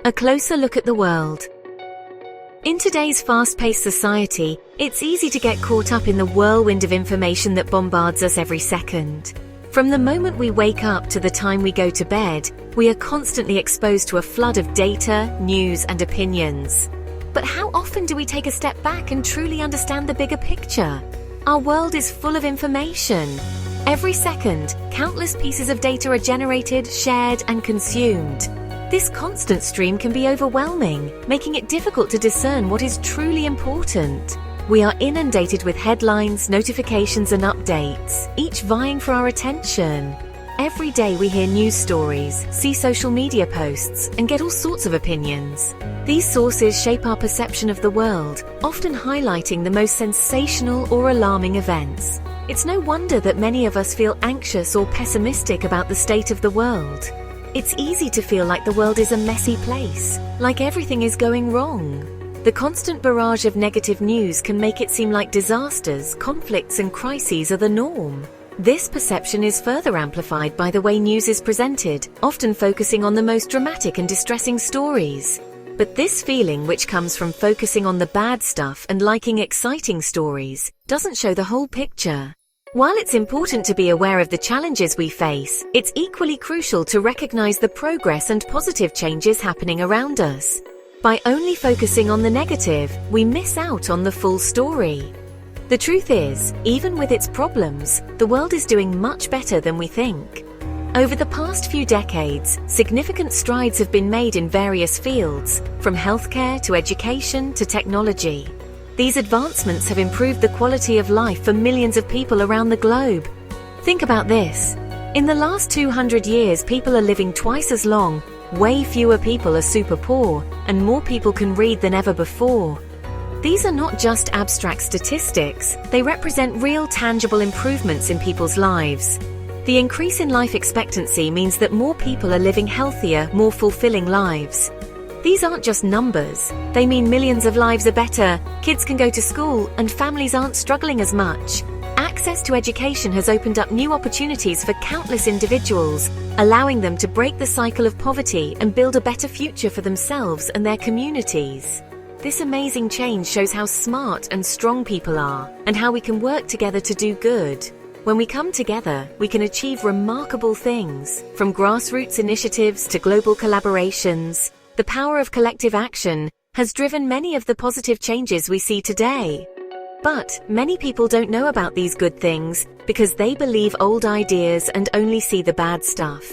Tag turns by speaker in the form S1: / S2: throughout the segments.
S1: A closer look at the world. In today's fast-paced society, it's easy to get caught up in the whirlwind of information that bombards us every second. From the moment we wake up to the time we go to bed, we are constantly exposed to a flood of data, news, and opinions. But how often do we take a step back and truly understand the bigger picture? Our world is full of information. Every second, countless pieces of data are generated, shared, and consumed. This constant stream can be overwhelming, making it difficult to discern what is truly important. We are inundated with headlines, notifications, and updates, each vying for our attention. Every day we hear news stories, see social media posts, and get all sorts of opinions. These sources shape our perception of the world, often highlighting the most sensational or alarming events. It's no wonder that many of us feel anxious or pessimistic about the state of the world. It's easy to feel like the world is a messy place, like everything is going wrong. The constant barrage of negative news can make it seem like disasters, conflicts, and crises are the norm. This perception is further amplified by the way news is presented, often focusing on the most dramatic and distressing stories. But this feeling, which comes from focusing on the bad stuff and liking exciting stories, doesn't show the whole picture. While it's important to be aware of the challenges we face, it's equally crucial to recognize the progress and positive changes happening around us. By only focusing on the negative, we miss out on the full story. The truth is, even with its problems, the world is doing much better than we think. Over the past few decades, significant strides have been made in various fields, from healthcare to education to technology. These advancements have improved the quality of life for millions of people around the globe. Think about this. In the last 200 years, people are living twice as long, way fewer people are super poor, and more people can read than ever before. These are not just abstract statistics, they represent real tangible improvements in people's lives. The increase in life expectancy means that more people are living healthier, more fulfilling lives. These aren't just numbers, they mean millions of lives are better, kids can go to school, and families aren't struggling as much. Access to education has opened up new opportunities for countless individuals, allowing them to break the cycle of poverty and build a better future for themselves and their communities. This amazing change shows how smart and strong people are, and how we can work together to do good. When we come together, we can achieve remarkable things, from grassroots initiatives to global collaborations. The power of collective action has driven many of the positive changes we see today. But many people don't know about these good things because they believe old ideas and only see the bad stuff.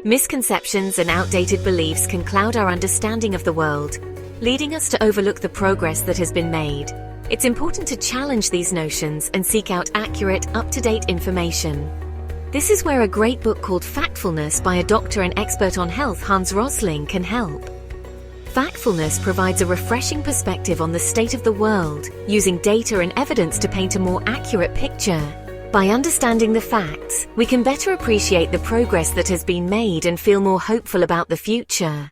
S1: Misconceptions and outdated beliefs can cloud our understanding of the world, leading us to overlook the progress that has been made. It's important to challenge these notions and seek out accurate, up-to-date information. This is where a great book called Factfulness by a doctor and expert on health, Hans Rosling, can help. Factfulness provides a refreshing perspective on the state of the world, using data and evidence to paint a more accurate picture. By understanding the facts, we can better appreciate the progress that has been made and feel more hopeful about the future.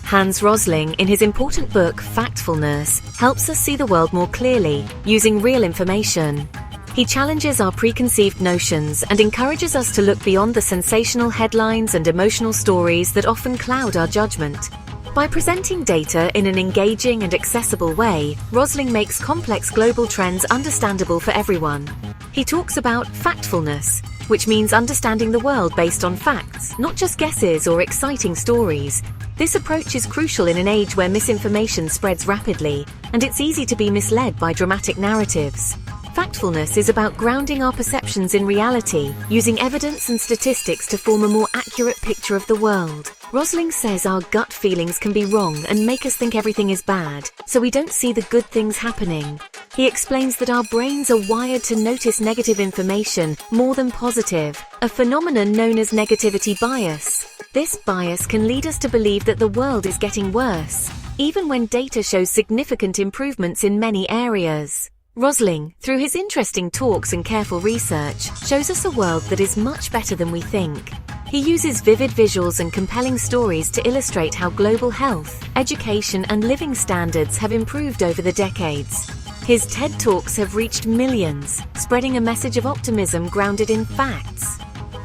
S1: Hans Rosling, in his important book Factfulness, helps us see the world more clearly, using real information. He challenges our preconceived notions and encourages us to look beyond the sensational headlines and emotional stories that often cloud our judgment. By presenting data in an engaging and accessible way, Rosling makes complex global trends understandable for everyone. He talks about factfulness, which means understanding the world based on facts, not just guesses or exciting stories. This approach is crucial in an age where misinformation spreads rapidly, and it's easy to be misled by dramatic narratives. Factfulness is about grounding our perceptions in reality, using evidence and statistics to form a more accurate picture of the world. Rosling says our gut feelings can be wrong and make us think everything is bad, so we don't see the good things happening. He explains that our brains are wired to notice negative information more than positive, a phenomenon known as negativity bias. This bias can lead us to believe that the world is getting worse, even when data shows significant improvements in many areas. Rosling, through his interesting talks and careful research, shows us a world that is much better than we think. He uses vivid visuals and compelling stories to illustrate how global health, education, and living standards have improved over the decades. His TED Talks have reached millions, spreading a message of optimism grounded in facts.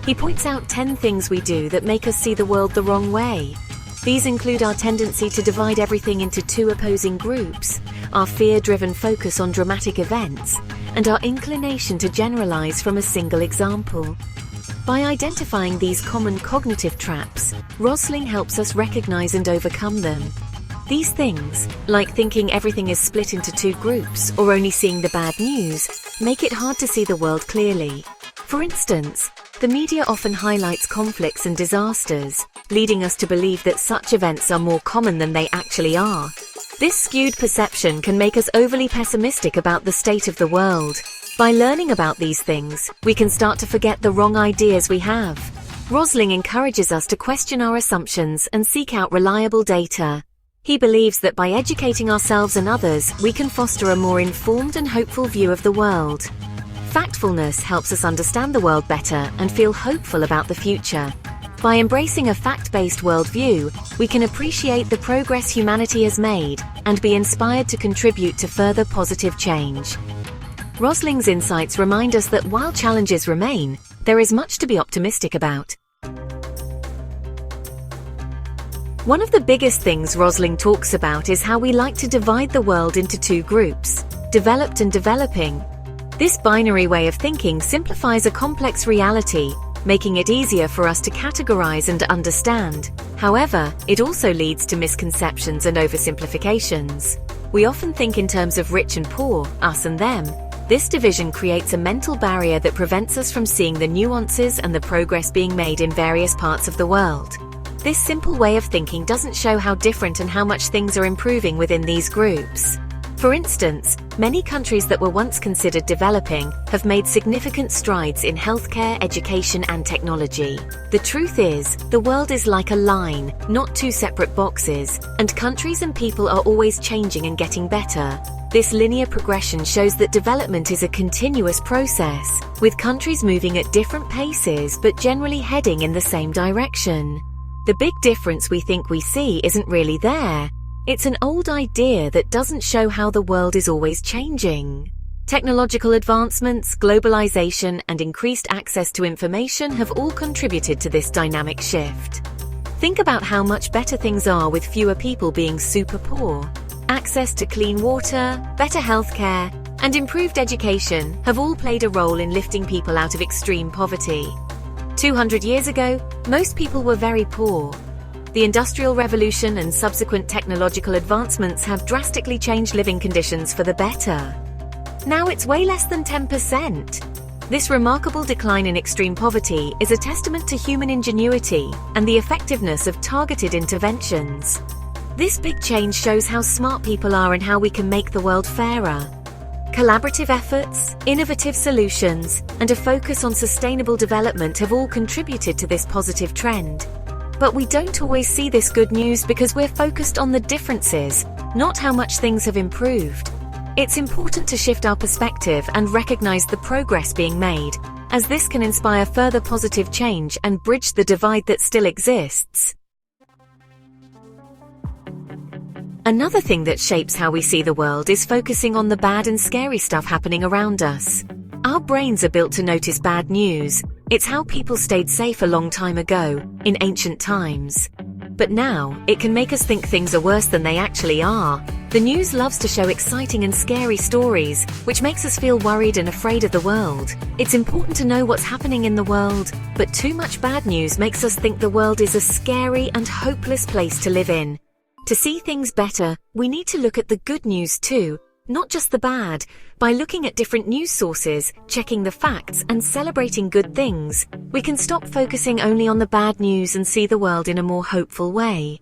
S1: He points out 10 things we do that make us see the world the wrong way. These include our tendency to divide everything into two opposing groups, our fear-driven focus on dramatic events, and our inclination to generalize from a single example. By identifying these common cognitive traps, Rosling helps us recognize and overcome them. These things, like thinking everything is split into two groups or only seeing the bad news, make it hard to see the world clearly. For instance, the media often highlights conflicts and disasters, leading us to believe that such events are more common than they actually are. This skewed perception can make us overly pessimistic about the state of the world. By learning about these things, we can start to forget the wrong ideas we have. Rosling encourages us to question our assumptions and seek out reliable data. He believes that by educating ourselves and others, we can foster a more informed and hopeful view of the world. Factfulness helps us understand the world better and feel hopeful about the future. By embracing a fact-based worldview, we can appreciate the progress humanity has made and be inspired to contribute to further positive change. Rosling's insights remind us that while challenges remain, there is much to be optimistic about. One of the biggest things Rosling talks about is how we like to divide the world into two groups, developed and developing. This binary way of thinking simplifies a complex reality, making it easier for us to categorize and understand. However, it also leads to misconceptions and oversimplifications. We often think in terms of rich and poor, us and them. This division creates a mental barrier that prevents us from seeing the nuances and the progress being made in various parts of the world. This simple way of thinking doesn't show how different and how much things are improving within these groups. For instance, many countries that were once considered developing have made significant strides in healthcare, education, and technology. The truth is, the world is like a line, not two separate boxes, and countries and people are always changing and getting better. This linear progression shows that development is a continuous process, with countries moving at different paces but generally heading in the same direction. The big difference we think we see isn't really there. It's an old idea that doesn't show how the world is always changing. Technological advancements, globalization, and increased access to information have all contributed to this dynamic shift. Think about how much better things are with fewer people being super poor. Access to clean water, better healthcare, and improved education have all played a role in lifting people out of extreme poverty. 200 years ago, most people were very poor. The Industrial Revolution and subsequent technological advancements have drastically changed living conditions for the better. Now it's way less than 10%. This remarkable decline in extreme poverty is a testament to human ingenuity and the effectiveness of targeted interventions. This big change shows how smart people are and how we can make the world fairer. Collaborative efforts, innovative solutions, and a focus on sustainable development have all contributed to this positive trend. But we don't always see this good news because we're focused on the differences, not how much things have improved. It's important to shift our perspective and recognize the progress being made, as this can inspire further positive change and bridge the divide that still exists. Another thing that shapes how we see the world is focusing on the bad and scary stuff happening around us. Our brains are built to notice bad news. It's how people stayed safe a long time ago, in ancient times. But now, it can make us think things are worse than they actually are. The news loves to show exciting and scary stories, which makes us feel worried and afraid of the world. It's important to know what's happening in the world, but too much bad news makes us think the world is a scary and hopeless place to live in. To see things better, we need to look at the good news too, not just the bad. By looking at different news sources, checking the facts, and celebrating good things, we can stop focusing only on the bad news and see the world in a more hopeful way.